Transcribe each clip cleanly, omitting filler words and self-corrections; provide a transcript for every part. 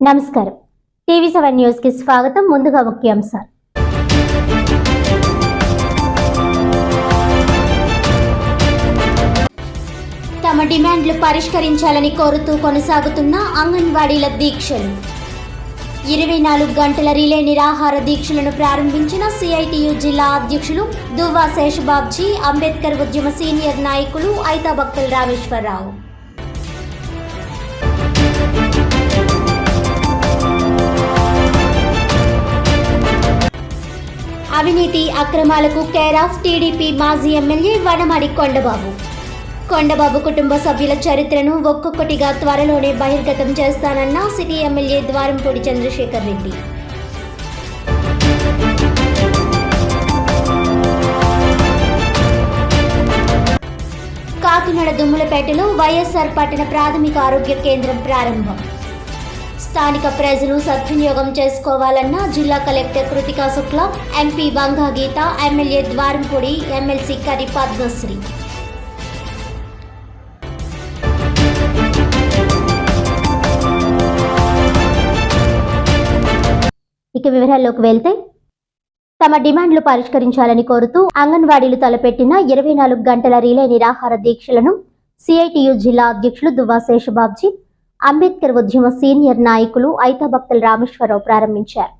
నమస్కారం. టీవీ7 న్యూస్ కి స్వాగతం. ముందుగా ముఖ్యాంశాలు. తమ డిమాండ్లు పరిష్కరించాలని కోరుతూ కొనసాగుతున్న అంగన్వాడీల దీక్షలు. 24 గంటల రిలే నిరాహార దీక్షలను ప్రారంభించిన సిఐటియు జిల్లా అధ్యక్షులు దువ్వా శేషబాబ్జీ, అంబేద్కర్ ఉద్యమ సీనియర్ నాయకులు ఐతాబక్కల్ రామేశ్వరరావు. అవినీతి అక్రమాలకు కేర్ ఆఫ్ టీడీపీ మాజీ ఎమ్మెల్యే వనమాడి కొండబాబు కుటుంబ సభ్యుల చరిత్రను ఒక్కొక్కటిగా త్వరలోనే బహిర్గతం చేస్తానన్న సిటీ ఎమ్మెల్యే ద్వారంపూడి చంద్రశేఖర్ రెడ్డి. కాకినాడ దుమ్ములపేటలో వైఎస్ఆర్ పట్టణ ప్రాథమిక ఆరోగ్య కేంద్రం ప్రారంభం. స్థానిక ప్రజలు సద్వినియోగం చేసుకోవాలన్న జిల్లా కలెక్టర్ కృతికా శుక్లా, ఎంపీ వంగా గీత, ఎమ్మెల్యే ద్వారంపూడి, ఎమ్మెల్సీ కరి పద్మశ్రీ. ఇక వివరాల్లోకి వెళ్తే, తమ డిమాండ్లు పరిష్కరించాలని కోరుతూ అంగన్వాడీలు తలపెట్టిన 24 గంటల రిలే నిరాహార దీక్షలను సిఐటియు జిల్లా అధ్యక్షులు దువ్వా శేషబాబ్జీ, అంబేద్కర్ ఉద్యమ సీనియర్ నాయకులు ఐతాబక్కల్ రామేశ్వరరావు ప్రారంభించారు.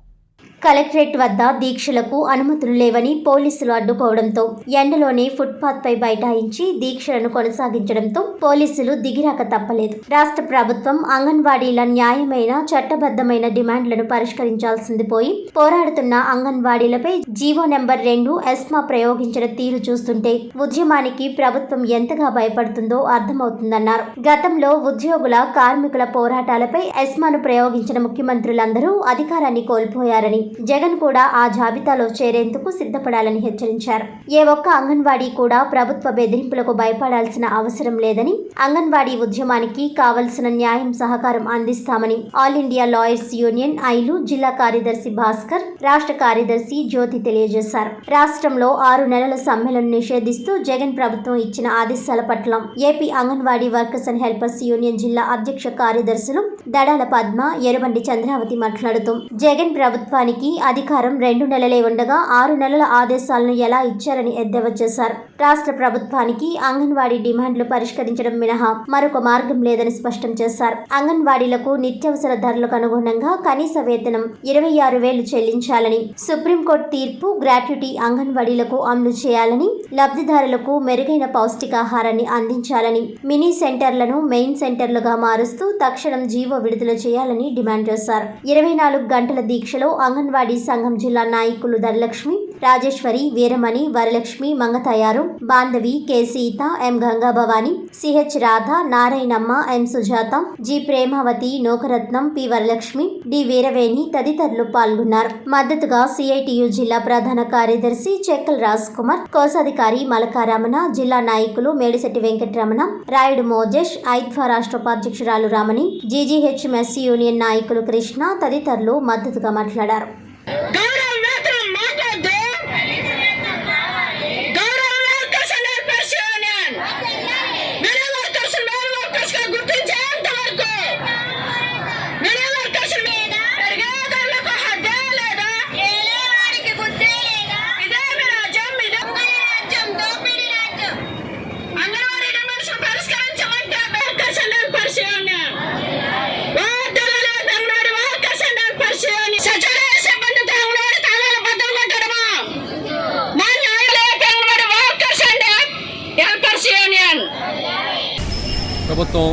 కలెక్టరేట్ వద్ద దీక్షలకు అనుమతులు లేవని పోలీసులు అడ్డుకోవడంతో ఎండలోనే ఫుట్పాత్ పై బైఠాయించి దీక్షలను కొనసాగించడంతో పోలీసులు దిగిరాక తప్పలేదు. రాష్ట్ర ప్రభుత్వం అంగన్వాడీల న్యాయమైన చట్టబద్ధమైన డిమాండ్లను పరిష్కరించాల్సింది పోయి పోరాడుతున్న అంగన్వాడీలపై జీవో నెంబర్ 2 ఎస్మా ప్రయోగించిన తీరు చూస్తుంటే ఉద్యమానికి ప్రభుత్వం ఎంతగా భయపడుతుందో అర్థమవుతుందన్నారు. గతంలో ఉద్యోగుల కార్మికుల పోరాటాలపై ఎస్మాను ప్రయోగించిన ముఖ్యమంత్రులందరూ అధికారాన్ని కోల్పోయారని, జగన్ కూడా ఆ జాబితాలో చేరేందుకు సిద్ధపడాలని హెచ్చరించారు. ఏ ఒక్క అంగన్వాడీ కూడా ప్రభుత్వ బెదిరింపులకు భయపడాల్సిన అవసరం లేదని, అంగన్వాడీ ఉద్యమానికి కావలసిన న్యాయం సహకారం అందిస్తామని ఆల్ ఇండియా లాయర్స్ యూనియన్ ఐలు జిల్లా కార్యదర్శి భాస్కర్, రాష్ట్ర కార్యదర్శి జ్యోతి తెలియజేశారు. రాష్ట్రంలో 6 నెలల సమ్మెలను నిషేధిస్తూ జగన్ ప్రభుత్వం ఇచ్చిన ఆదేశాల పట్ల AP anganwadi workers and helpers union జిల్లా అధ్యక్ష కార్యదర్శులు దడాల పద్మ, ఎరుబండి చంద్రావతి మాట్లాడుతూ జగన్ ప్రభుత్వానికి అధికారం 2 నెలలే ఉండగా 6 నెలల ఆదేశాలను ఎలా ఇచ్చారని ఎద్దేవా చేశారు. రాష్ట్ర ప్రభుత్వానికి అంగన్వాడీ డిమాండ్లు పరిష్కరించడం మినహా మరొక మార్గం లేదని స్పష్టం చేశారు. అంగన్వాడీలకు నిత్యావసర ధరలకు అనుగుణంగా కనీస వేతనం 26,000 చెల్లించాలని, సుప్రీంకోర్టు తీర్పు గ్రాట్యుటీ అంగన్వాడీలకు అమలు చేయాలని, లబ్ధిదారులకు మెరుగైన పౌష్టికాహారాన్ని అందించాలని, మినీ సెంటర్లను మెయిన్ సెంటర్లుగా మారుస్తూ తక్షణం జీవో విడుదల చేయాలని డిమాండ్ చేశారు. 24 గంటల దీక్షలో అంగన్వాడీ సంఘం జిల్లా నాయకులు Dhanalakshmi, Rajeswari, Veeramani, Varalakshmi, Mangatayaru, Bandhavi, K Seetha, M Ganga Bhavani, CH Radha, Narayanamma, M Sujatha, G Premavathi, Nokaratnam, P Varalakshmi, D Veeraveni తదితరులు పాల్గొన్నారు. మద్దతుగా సిఐటియు జిల్లా ప్రధాన కార్యదర్శి చెక్కల్ రాజ్ కుమార్, కోశాధికారి మలకారమణ, జిల్లా నాయకులు మేడిశెట్టి వెంకటరమణ, రాయుడు మోజేష్, ఐద్వా రాష్ట్ర ఉపాధ్యక్షురాలు రామణి, జీజీహెచ్ మెస్ యూనియన్ నాయకులు కృష్ణ తదితరులు మద్దతుగా మాట్లాడారు. ప్రభుత్వం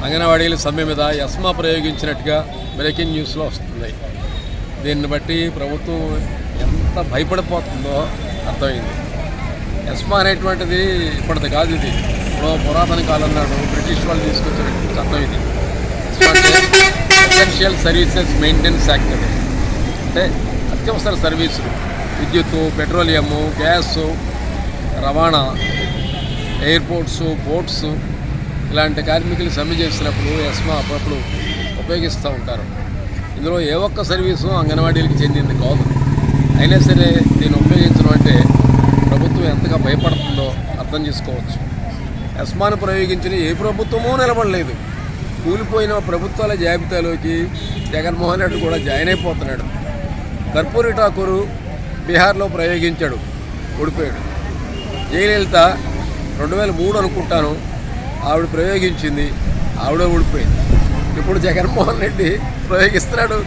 అంగన్వాడీల సమ్మె మీద ఎస్మా ప్రయోగించినట్టుగా బ్రేకింగ్ న్యూస్లో వస్తుంది. దీన్ని బట్టి ప్రభుత్వం ఎంత భయపడిపోతుందో అర్థమైంది. ఎస్మా అనేటువంటిది ఇప్పటిది కాదు, ఇది పురాతన కాలం నాడు బ్రిటిష్ వాళ్ళు తీసుకొచ్చినటువంటి చట్టం ఇది. ఎసెన్షియల్ సర్వీసెస్ మెయింటెనెన్స్ యాక్ట్ అది. అంటే అత్యవసర సర్వీసులు, విద్యుత్తు, పెట్రోలియము, గ్యాసు, రవాణా, ఎయిర్పోర్ట్స్, బోట్స్ ఇలాంటి కార్మికులు సమ్మె చేసినప్పుడు ఎస్మా అప్పుడప్పుడు ఉపయోగిస్తూ ఉంటారు. ఇందులో ఏ ఒక్క సర్వీసు అంగన్వాడీలకు చెందింది కాదు. అయినా సరే దీన్ని ఉపయోగించడం అంటే ప్రభుత్వం ఎంతగా భయపడుతుందో అర్థం చేసుకోవచ్చు. ఎస్మాను ప్రయోగించిన ఏ ప్రభుత్వమూ నిలబడలేదు. కూలిపోయిన ప్రభుత్వాల జాబితాలోకి జగన్మోహన్ రెడ్డి కూడా జాయిన్ అయిపోతున్నాడు. కర్పూరి ఠాకూర్ బీహార్లో ప్రయోగించాడు, ఓడిపోయాడు. జయలలిత 2003 అనుకుంటాను ఆవిడ ప్రయోగించింది, ఆవిడ ఓడిపోయింది. ఇప్పుడు జగన్మోహన్ రెడ్డి ప్రయోగిస్తున్నాడు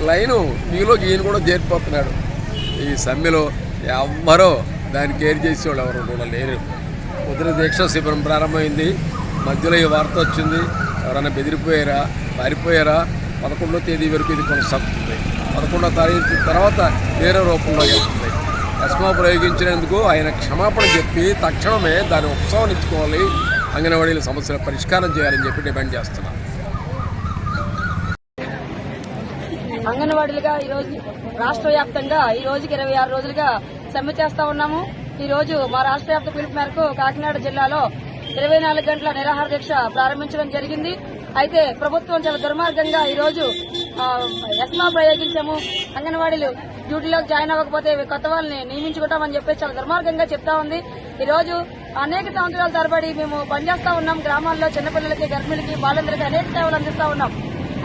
లైను, మీలోకి ఈయన కూడా చేరిపోతున్నాడు. ఈ సమ్మెలో ఎవ్వరో దాన్ని కేర్ చేసేవాళ్ళు ఎవరు కూడా లేరు. పొద్దున దీక్ష శిబిరం ప్రారంభమైంది, మధ్యలో ఈ వార్త వచ్చింది. ఎవరైనా బెదిరిపోయారా, పారిపోయారా? 11వ తేదీ వరకు ఇది కొనసాగుతుంది. 11వ తారీఖు తర్వాత వేరే రూపంలో వెళ్తుంది. ఎస్మా ప్రయోగించినందుకు ఆయన క్షమాపణ చెప్పి తక్షణమే దాన్ని ఉపసంహరించుకోవాలి, అంగన్వాడీల సమస్యల పరిష్కారం చేయాలని చెప్పి డిమాండ్ చేస్తున్నాం. అంగన్వాడీలుగా ఈరోజు రాష్ట్ర వ్యాప్తంగా ఈ రోజుకి 26 రోజులుగా సమ్మె చేస్తా ఉన్నాము. ఈ రోజు మా రాష్ట్ర వ్యాప్త పిలుపు మేరకు కాకినాడ జిల్లాలో 24 గంటల నిరాహార దీక్ష ప్రారంభించడం జరిగింది. అయితే ప్రభుత్వం చాలా దుర్మార్గంగా ఈ రోజు ఎస్మా ప్రయోగించాము, అంగన్వాడీలు డ్యూటీలోకి జాయిన్ అవ్వకపోతే కొత్త వాళ్ళని నియమించుకుంటామని చెప్పి చాలా దుర్మార్గంగా చెప్తా ఉంది. ఈ రోజు అనేక సంవత్సరాల తరబడి మేము పనిచేస్తా ఉన్నాం. గ్రామాల్లో చిన్నపిల్లలకి, గర్భిణులకి, బాలందరికీ అనేక సేవలు అందిస్తా ఉన్నాం.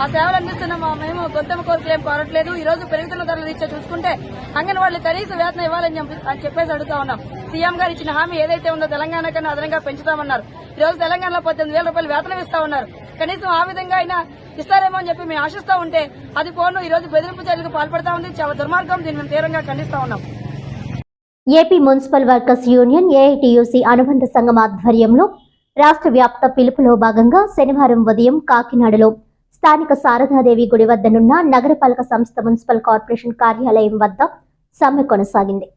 ఆ సేవలు అందిస్తున్నాం. మేము గొంతెమ్మ కోరికలు ఏం కోరట్లేదు. ఈ రోజు పెరుగుతున్న ధరలు ఇచ్చే చూసుకుంటే అంగన్వాడీలు కనీస వేతనం ఇవ్వాలని చెప్పేసి అడుగుతా ఉన్నాం. సీఎం గారు ఇచ్చిన హామీ ఏదైతే ఉందో తెలంగాణ కన్నా అదనంగా పెంచుతామన్నారు. ఈ రోజు తెలంగాణలో 18,000 రూపాయలు వేతనం ఇస్తా ఉన్నారు. కనీసం ఆ విధంగా అయినా ఇస్తారేమో అని చెప్పి మేము ఆశిస్తా ఉంటే అది పోను ఈ రోజు బెదిరింపు చర్యలకు పాల్పడతా ఉంది. చాలా దుర్మార్గం. దీన్ని మేము తీవ్రంగా ఖండిస్తా ఉన్నాం. AP municipal workers union AITUC అనుబంధ సంఘం ఆధ్వర్యంలో రాష్ట్ర వ్యాప్త పిలుపులో భాగంగా శనివారం ఉదయం కాకినాడలో స్థానిక శారదాదేవి గుడి వద్దనున్న నగరపాలక సంస్థ మున్సిపల్ కార్పొరేషన్ కార్యాలయం వద్ద సమ్మె కొనసాగింది.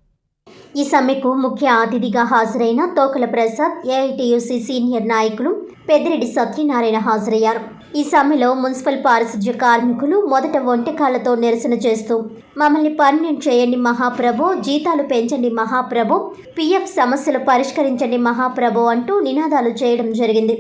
ఈ సమ్మెకు ముఖ్య అతిథిగా హాజరైన తోకల ప్రసాద్, ఏఐటీయూసీ సీనియర్ నాయకులు పెద్దిరెడ్డి సత్యనారాయణ హాజరయ్యారు. ఈ సమ్మెలో మున్సిపల్ పారిశుధ్య కార్మికులు మొదట ఒంటెకాళ్లతో నిరసన చేస్తూ మమ్మల్ని పర్మనెంట్ చేయండి మహాప్రభు, జీతాలు పెంచండి మహాప్రభు, పీఎఫ్ సమస్యలు పరిష్కరించండి మహాప్రభు అంటూ నినాదాలు చేయడం జరిగింది.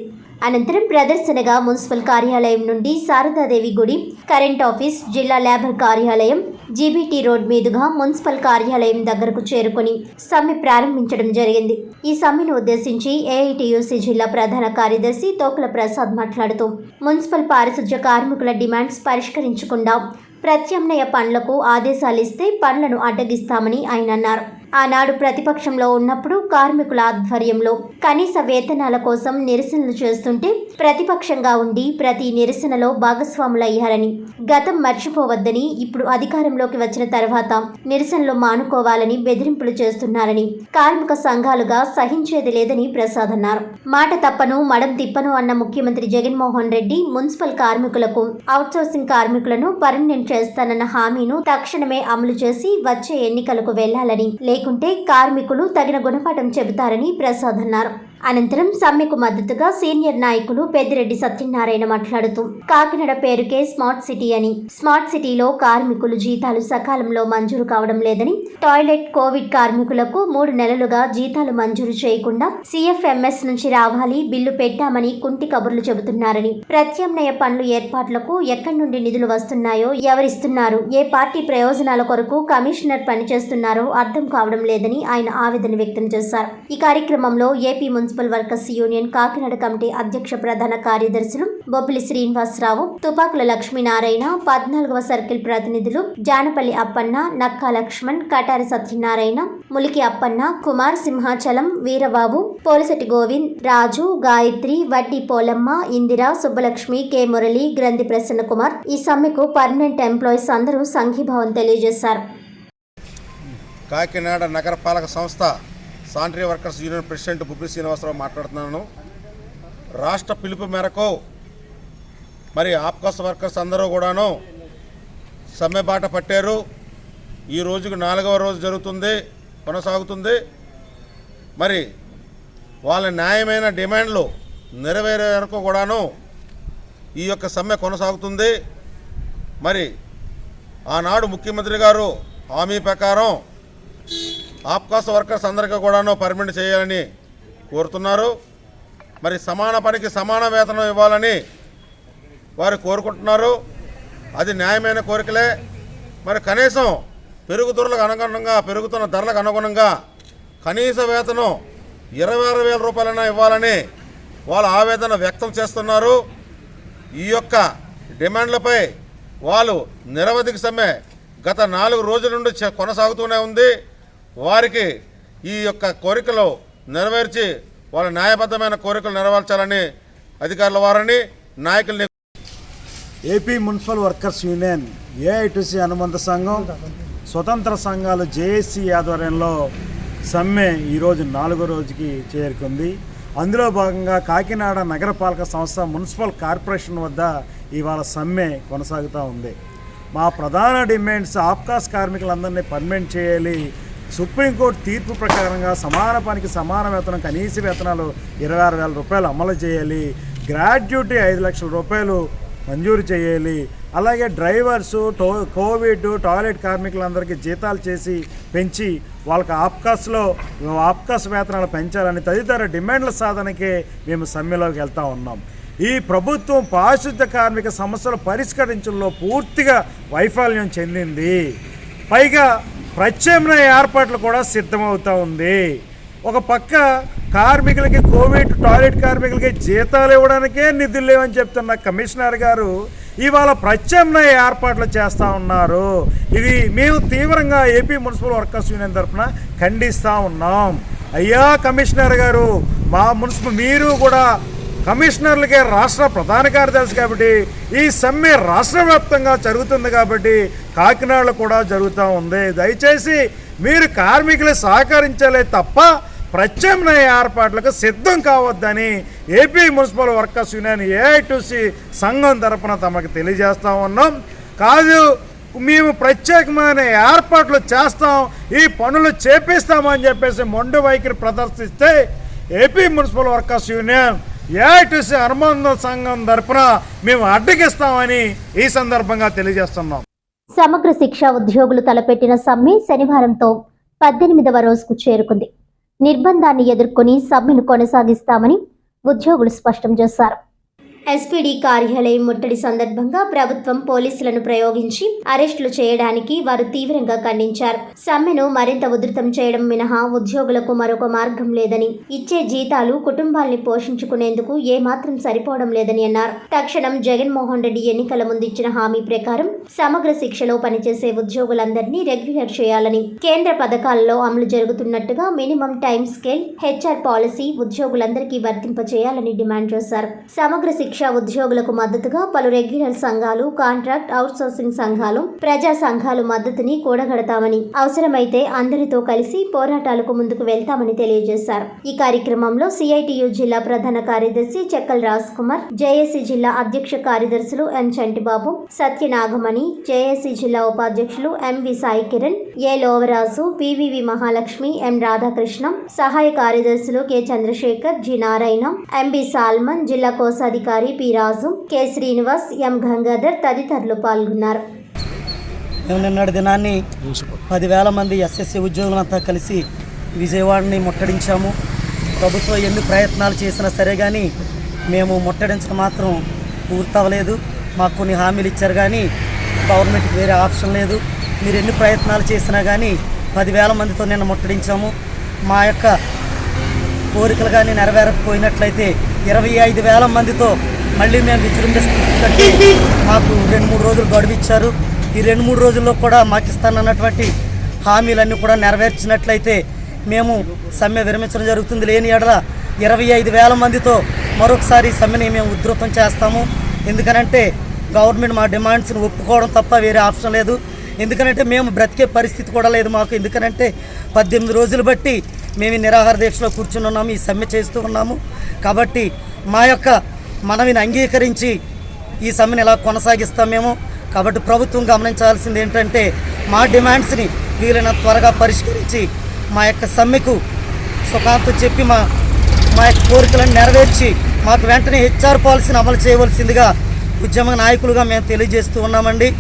అనంతరం ప్రదర్శనగా మున్సిపల్ కార్యాలయం నుండి శారదాదేవి గుడి, కరెంట్ ఆఫీస్, జిల్లా లేబర్ కార్యాలయం, జీబీటీ రోడ్ మీదుగా మున్సిపల్ కార్యాలయం దగ్గరకు చేరుకుని సమ్మె ప్రారంభించడం జరిగింది. ఈ సమ్మెను ఉద్దేశించి ఏఐటీయూసీ జిల్లా ప్రధాన కార్యదర్శి తోకల ప్రసాద్ మాట్లాడుతూ మున్సిపల్ పారిశుధ్య కార్మికుల డిమాండ్స్ పరిష్కరించకుండా ప్రత్యామ్నాయ పనులకు ఆదేశాలిస్తే పనులను అడ్డగిస్తామని ఆయన అన్నారు. ఆనాడు ప్రతిపక్షంలో ఉన్నప్పుడు కార్మికుల ఆధ్వర్యంలో కనీస వేతనాల కోసం నిరసనలు చేస్తుంటే ప్రతిపక్షంగా ఉండి ప్రతి నిరసనలో భాగస్వాములయ్యారని, గతం మర్చిపోవద్దని, ఇప్పుడు అధికారంలోకి వచ్చిన తర్వాత నిరసనలు మానుకోవాలని బెదిరింపులు చేస్తున్నారని, కార్మిక సంఘాలుగా సహించేది లేదని ప్రసాద్ అన్నారు. మాట తప్పను మడం తిప్పను అన్న ముఖ్యమంత్రి జగన్మోహన్ రెడ్డి మున్సిపల్ కార్మికులకు అవుట్సోర్సింగ్ కార్మికులను పర్మనెంట్ చేస్తానన్న హామీను తక్షణమే అమలు చేసి వచ్చే ఎన్నికలకు వెళ్లాలని, లేకుంటే కార్మికులు తగిన గుణపాఠం చెబుతారని ప్రసాద్ అన్నారు. అనంతరం సమ్మెకు మద్దతుగా సీనియర్ నాయకులు పెద్దిరెడ్డి సత్యనారాయణ మాట్లాడుతూ కాకినాడ పేరుకే స్మార్ట్ సిటీ అని, స్మార్ట్ సిటీలో కార్మికులు జీతాలు సకాలంలో మంజూరు కావడం లేదని, టాయిలెట్ కోవిడ్ కార్మికులకు 3 నెలలుగా జీతాలు మంజూరు చేయకుండా సిఎఫ్ఎంఎస్ నుంచి రావాలి, బిల్లు పెట్టామని కుంటి కబుర్లు చెబుతున్నారని, ప్రత్యామ్నాయ పనులు ఏర్పాట్లకు ఎక్కడి నుండి నిధులు వస్తున్నాయో, ఎవరిస్తున్నారు, ఏ పార్టీ ప్రయోజనాల కొరకు కమిషనర్ పనిచేస్తున్నారో అర్థం కావడం లేదని ఆయన ఆవేదన వ్యక్తం చేశారు. ఈ కార్యక్రమంలో AP municipal workers union Kakinada committee అధ్యక్ష ప్రధాన కార్యదర్శులు బొబ్బిలి శ్రీనివాసరావు, తుపాకుల లక్ష్మీనారాయణ, 14వ సర్కిల్ ప్రతినిధులు జానపల్లి అప్పన్న, నక్కా లక్ష్మణ్, కటారి సత్యనారాయణ, ములికి అప్పన్న, కుమార్, సింహాచలం, వీరబాబు, పోలిశెట్టి గోవింద్, రాజు, గాయత్రి, వడ్డీ పోలమ్మ, ఇందిర, సుబ్బలక్ష్మి, కె మురళి, గ్రంథి ప్రసన్న కుమార్ ఈ సమ్మెకు పర్మనెంట్ ఎంప్లాయీస్ అందరూ సంఘీభావం తెలియజేశారు. కాకినాడ నగరపాలక సంస్థ sanitary workers union president Bobbili Srinivasarao మాట్లాడుతున్నాను. రాష్ట్ర పిలుపు మేరకు మరి ఆప్కాస్ వర్కర్స్ అందరూ కూడాను సమ్మె బాట పట్టారు. ఈ రోజుకు 4వ రోజు జరుగుతుంది, కొనసాగుతుంది. మరి వాళ్ళ న్యాయమైన డిమాండ్లు నెరవేరే వరకు కూడాను ఈ యొక్క సమ్మె కొనసాగుతుంది. మరి ఆనాడు ముఖ్యమంత్రి గారు హామీ ప్రకారం ఆప్కాస్ వర్కర్స్ అందరికీ కూడాను పర్మనెంట్ చేయాలని కోరుతున్నారు. మరి సమాన పనికి సమాన వేతనం ఇవ్వాలని వారు కోరుకుంటున్నారు. అది న్యాయమైన కోరికలే. మరి కనీసం పెరుగుతున్న ధరలకు అనుగుణంగా కనీస వేతనం 26,000 రూపాయలైనా ఇవ్వాలని వాళ్ళు ఆవేదన వ్యక్తం చేస్తున్నారు. ఈ యొక్క డిమాండ్లపై వాళ్ళు నిరవధిక సమ్మె గత 4 రోజుల నుండి కొనసాగుతూనే ఉంది. వారికి ఈ యొక్క కోరికలు నెరవేర్చి వాళ్ళ న్యాయబద్ధమైన కోరికలు నెరవేర్చాలని అధికారుల వారిని నాయకుల్ని AP municipal workers union AITC అనుబంధ సంఘం స్వతంత్ర సంఘాలు జేఏసీ ఆధ్వర్యంలో సమ్మె ఈరోజు 4వ రోజుకి చేరుకుంది. అందులో భాగంగా కాకినాడ నగరపాలక సంస్థ మున్సిపల్ కార్పొరేషన్ వద్ద ఇవాళ సమ్మె కొనసాగుతూ ఉంది. మా ప్రధాన డిమాండ్స్ ఆప్కాస్ కార్మికులందరినీ పర్మనెంట్ చేయాలి, సుప్రీంకోర్టు తీర్పు ప్రకారంగా సమాన పనికి సమాన వేతనం కనీస వేతనాలు 26,000 రూపాయలు అమలు చేయాలి, గ్రాడ్యుటీ 5 లక్షల రూపాయలు మంజూరు చేయాలి, అలాగే డ్రైవర్సు కోవిడ్ టాయిలెట్ కార్మికులందరికీ జీతాలు పెంచి వాళ్ళకి ఆప్కాస్ వేతనాలు పెంచాలని తదితర డిమాండ్ల సాధనకే మేము సమ్మెలోకి వెళ్తూ ఉన్నాం. ఈ ప్రభుత్వం పారిశుద్ధ్య కార్మిక సమస్యలు పరిష్కరించడంలో పూర్తిగా వైఫల్యం చెందింది. పైగా ప్రత్యామ్నాయ ఏర్పాట్లు కూడా సిద్ధమవుతూ ఉంది. ఒక పక్క కార్మికులకి కోవిడ్ టాయిలెట్ కార్మికులకి జీతాలు ఇవ్వడానికే నిధులు లేవని చెప్తున్న కమిషనర్ గారు ఇవాళ ప్రత్యామ్నాయ ఏర్పాట్లు చేస్తూ ఉన్నారు. ఇది మేము తీవ్రంగా ఏపీ మున్సిపల్ వర్కర్స్ యూనియన్ తరఫున ఖండిస్తూ ఉన్నాం. అయ్యా కమిషనర్ గారు, మీరు కూడా కమిషనర్లకే రాష్ట్ర ప్రధాన కార్యదర్శి కాబట్టి ఈ సమ్మె రాష్ట్ర వ్యాప్తంగా జరుగుతుంది కాబట్టి కాకినాడలో కూడా జరుగుతూ ఉంది. దయచేసి మీరు కార్మికులు సహకరించాలే తప్ప ప్రత్యామ్నాయ ఏర్పాట్లకు సిద్ధం కావద్దని AP municipal workers union AITC సంఘం తరపున తమకు తెలియజేస్తూ ఉన్నాం. కాదు, మేము ప్రత్యేకమైన ఏర్పాట్లు చేస్తాం, ఈ పనులు చేపిస్తామని చెప్పేసి మొండి వైఖరి ప్రదర్శిస్తే AP municipal workers union AITC అనుబంధ సంఘం తరపున మేము అడ్డగిస్తామని ఈ సందర్భంగా తెలియజేస్తున్నాం. సమగ్ర శిక్ష ఉద్యోగులు తలపెట్టిన సమ్మె శనివారంతో 18వ రోజుకు చేరుకుంది. నిర్బంధాన్ని ఎదుర్కొని సమ్మెను కొనసాగిస్తామని ఉద్యోగులు స్పష్టం చేశారు. ఎస్పీడీ కార్యాలయం ముట్టడి సందర్భంగా ప్రభుత్వం పోలీసులను ప్రయోగించి అరెస్టులు చేయడానికి వారు తీవ్రంగా ఖండించారు. సమ్మెను మరింత ఉధృతం చేయడం మినహా ఉద్యోగులకు మరొక మార్గం లేదని, ఇచ్చే జీతాలు కుటుంబాల్ని పోషించుకునేందుకు ఏమాత్రం సరిపోవడం లేదని అన్నారు. తక్షణం జగన్మోహన్ రెడ్డి ఎన్నికల ముందిచ్చిన హామీ ప్రకారం సమగ్ర శిక్షలో పనిచేసే ఉద్యోగులందరినీ రెగ్యులర్ చేయాలని, కేంద్ర పథకాలలో అమలు జరుగుతున్నట్టుగా minimum time scale HR policy ఉద్యోగులందరికీ వర్తింపచేయాలని డిమాండ్ చేశారు. సమగ్ర శిక్ష ఉద్యోగులకు మద్దతుగా పలు రెగ్యులర్ సంఘాలు, కాంట్రాక్ట్ అవుట్సోర్సింగ్ సంఘాలు, ప్రజా సంఘాలు మద్దతుని కూడగడతామని, అవసరమైతే అందరితో కలిసి పోరాటాలకు ముందుకు వెళ్తామని తెలియజేశారు. ఈ కార్యక్రమంలో సిఐటియు జిల్లా ప్రధాన కార్యదర్శి చెక్కల్ రాజ్ కుమార్, జేఏసీ జిల్లా అధ్యక్ష కార్యదర్శులు ఎం చంటిబాబు, సత్యనాగమణి, జేఏసీ జిల్లా ఉపాధ్యక్షులు MV Sai Kiran, A Lovaraju, PVV Mahalakshmi, M Radhakrishna, సహాయ కార్యదర్శులు K Chandrasekhar, G Narayana, MB Solomon, జిల్లా కోశాధికారి P Raju, K Srinivas, M Gangadhar తదితరులు పాల్గొన్నారు. మేము నిన్నటి దినాన్ని 10,000 మంది ఎస్ఎస్సీ ఉద్యోగులంతా కలిసి విజయవాడని ముట్టడించాము. ప్రభుత్వం ఎన్ని ప్రయత్నాలు చేసినా సరే కానీ మేము ముట్టడించడం మాత్రం పూర్తవలేదు. మాకు కొన్ని హామీలు ఇచ్చారు కానీ గవర్నమెంట్కి వేరే ఆప్షన్ లేదు. మీరు ఎన్ని ప్రయత్నాలు చేసినా కానీ 10,000 మందితో నిన్న ముట్టడించాము. మా యొక్క కోరికలు కానీ నెరవేరకపోయినట్లయితే 25,000 మందితో మళ్ళీ మేము విజృంభిస్తుంటే మాకు 2-3 రోజులు గడువు ఇచ్చారు. ఈ 2-3 రోజుల్లో కూడా మాకు ఇస్తానన్నటువంటి హామీలన్నీ కూడా నెరవేర్చినట్లయితే మేము సమ్మె విరమించడం జరుగుతుంది. లేని ఎడల 25,000 మందితో మరొకసారి సమ్మెని మేము ఉధృతం చేస్తాము. ఎందుకనంటే గవర్నమెంట్ మా డిమాండ్స్ని ఒప్పుకోవడం తప్ప వేరే ఆప్షన్ లేదు. ఎందుకనంటే మేము బ్రతికే పరిస్థితి కూడా లేదు మాకు. ఎందుకనంటే 18 రోజులు బట్టి మేము ఈ నిరాహార దీక్షలో కూర్చుని ఉన్నాము, ఈ సమ్మె చేస్తూ ఉన్నాము. కాబట్టి మా యొక్క మనవిని అంగీకరించి ఈ సమ్మెను ఇలా కొనసాగిస్తాం మేము. కాబట్టి ప్రభుత్వం గమనించాల్సింది ఏంటంటే మా డిమాండ్స్ని వీలైనంత త్వరగా పరిష్కరించి మా యొక్క సమ్మెకు సుఖాంతం చెప్పి మా యొక్క కోరికలను నెరవేర్చి మాకు వెంటనే హెచ్ఆర్ పాలసీని అమలు చేయవలసిందిగా ఉద్యమ నాయకులుగా మేము తెలియజేస్తూ ఉన్నామండి.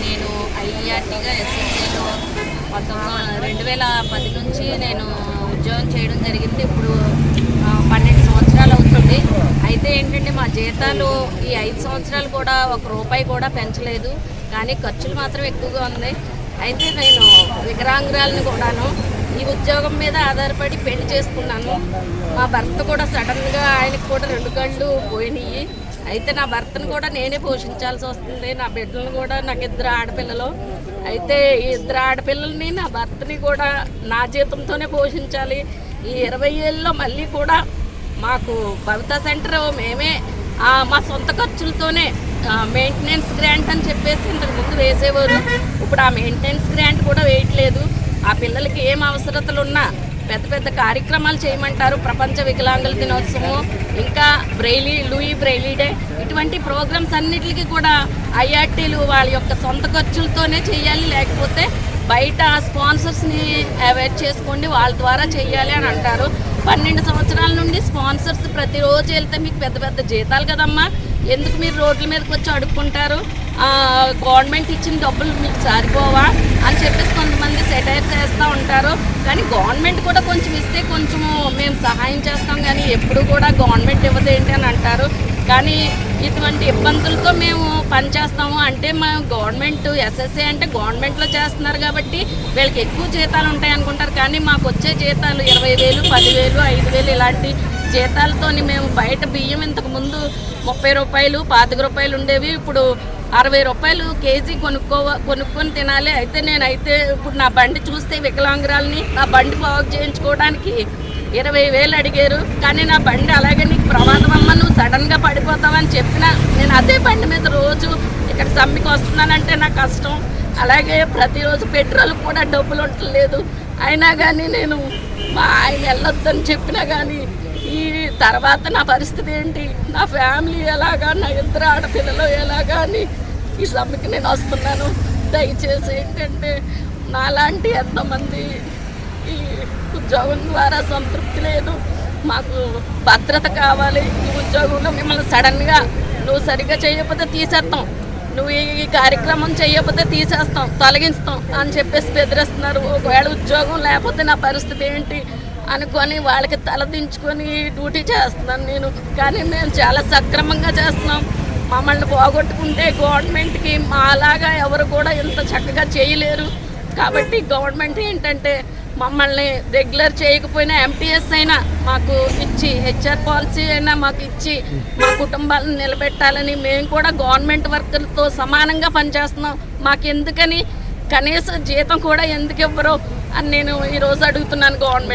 నేను ఐఆర్టీగా ఎస్ఎస్సీలో 2010 నుంచి నేను ఉద్యోగం చేయడం జరిగింది. ఇప్పుడు 12 సంవత్సరాలు అవుతుంది. అయితే ఏంటంటే మా జీతాలు ఈ 5 సంవత్సరాలు కూడా ₹1 కూడా పెంచలేదు, కానీ ఖర్చులు మాత్రం ఎక్కువగా ఉంది. అయితే నేను వికలాంగురాలను కూడాను ఈ ఉద్యోగం మీద ఆధారపడి పెళ్లి చేసుకున్నాను. మా భర్త కూడా సడన్గా ఆయనకు కూడా 2 కళ్ళు పోయినాయి. అయితే నా భర్తను కూడా నేనే పోషించాల్సి వస్తుంది. నా బిడ్డలను కూడా, నాకు 2 ఆడపిల్లలు. అయితే ఈ 2 ఆడపిల్లల్ని, నా భర్తని కూడా నా జీతంతోనే పోషించాలి. ఈ 20 ఏళ్ళలో మళ్ళీ కూడా మాకు భవితా సెంటర్ మేమే మా సొంత ఖర్చులతోనే మెయింటెనెన్స్ గ్రాంట్ అని చెప్పేసి ఇంతకు ముందు వేసేవారు. ఇప్పుడు ఆ మెయింటెనెన్స్ గ్రాంట్ కూడా వేయట్లేదు. ఆ పిల్లలకి ఏం అవసరతలు ఉన్నా పెద్ద పెద్ద కార్యక్రమాలు చేయమంటారు. ప్రపంచ వికలాంగుల దినోత్సవం, ఇంకా లూయి బ్రెయిలీ డే, ఇటువంటి ప్రోగ్రామ్స్ అన్నిటికీ కూడా ఐఆర్టీలు వాళ్ళ యొక్క సొంత ఖర్చులతోనే చేయాలి. లేకపోతే బయట స్పాన్సర్స్ని అవాయిడ్ చేసుకోండి, వాళ్ళ ద్వారా చేయాలి అని అంటారు. 12 సంవత్సరాల నుండి స్పాన్సర్స్ ప్రతిరోజు వెళ్తే మీకు పెద్ద పెద్ద జీతాలు కదమ్మా, ఎందుకు మీరు రోడ్ల మీదకి వచ్చి అడుక్కుంటారు? గవర్నమెంట్ ఇచ్చిన డబ్బులు మీకు సరిపోవా అని చెప్పేసి కొంతమంది సెటైర్స్ వేస్తూ ఉంటారు. కానీ గవర్నమెంట్ కూడా కొంచెం ఇస్తే కొంచెము మేము సహాయం చేస్తాం, కానీ ఎప్పుడు కూడా గవర్నమెంట్ ఇవ్వదేంటి అని అంటారు. కానీ ఇటువంటి ఇబ్బందులతో మేము పనిచేస్తాము. అంటే మా గవర్నమెంట్ ఎస్ఎస్ఏ అంటే గవర్నమెంట్లో చేస్తున్నారు కాబట్టి వీళ్ళకి ఎక్కువ జీతాలు ఉంటాయి అనుకుంటారు. కానీ మాకు వచ్చే జీతాలు 20,000, 10,000, 5,000 ఇలాంటి జీతాలతోని మేము బయట బియ్యం ఇంతకుముందు 30 రూపాయలు, 25 రూపాయలు ఉండేవి, ఇప్పుడు 60 రూపాయలు కేజీ కొనుక్కొని తినాలి. అయితే నేనైతే ఇప్పుడు నా బండి చూస్తే వికలాంగురాలని, నా బండి బాగు చేయించుకోవడానికి 20,000 అడిగారు. కానీ నా బండి అలాగే నీకు ప్రమాదం అమ్మ, నువ్వు సడన్గా పడిపోతావని చెప్పినా నేను అదే బండి మీద రోజు ఇక్కడ సమ్మికి వస్తున్నానంటే నాకు కష్టం. అలాగే ప్రతిరోజు పెట్రోల్ కూడా డబ్బులు ఉండలేదు. అయినా కానీ నేను మా ఆయన వెళ్ళొద్దని చెప్పినా కానీ ఈ తర్వాత నా పరిస్థితి ఏంటి, నా ఫ్యామిలీ ఎలాగా, నా 2 ఆడపిల్లలు ఎలాగా అని ఈ సమ్మెకి నేను వస్తున్నాను. దయచేసి ఏంటంటే నాలాంటి ఎంతమంది ఈ ఉద్యోగం ద్వారా సంతృప్తి లేదు, మాకు భద్రత కావాలి. ఈ ఉద్యోగంలో మిమ్మల్ని సడన్గా నువ్వు సరిగ్గా చేయకపోతే తీసేస్తాం, నువ్వు ఈ కార్యక్రమం చేయకపోతే తీసేస్తాం, తొలగిస్తాం అని చెప్పేసి బెదిరిస్తున్నారు. ఒకవేళ ఉద్యోగం లేకపోతే నా పరిస్థితి ఏంటి అనుకొని వాళ్ళకి తలదించుకొని డ్యూటీ చేస్తున్నాను నేను. కానీ మేము చాలా సక్రమంగా చేస్తున్నాం. మమ్మల్ని పోగొట్టుకుంటే గవర్నమెంట్కి మాలాగా ఎవరు కూడా ఇంత చక్కగా చేయలేరు. కాబట్టి గవర్నమెంట్ ఏంటంటే మమ్మల్ని రెగ్యులర్ చేయకపోయినా ఎంటీఎస్ అయినా మాకు ఇచ్చి, హెచ్ఆర్ పాలసీ అయినా మాకు ఇచ్చి మా కుటుంబాలను నిలబెట్టాలని, మేము కూడా గవర్నమెంట్ వర్కర్లతో సమానంగా పనిచేస్తున్నాం. మాకెందుకని కనీస జీతం కూడా ఎందుకు ఇవ్వరు అని నేను ఈరోజు అడుగుతున్నాను గవర్నమెంట్.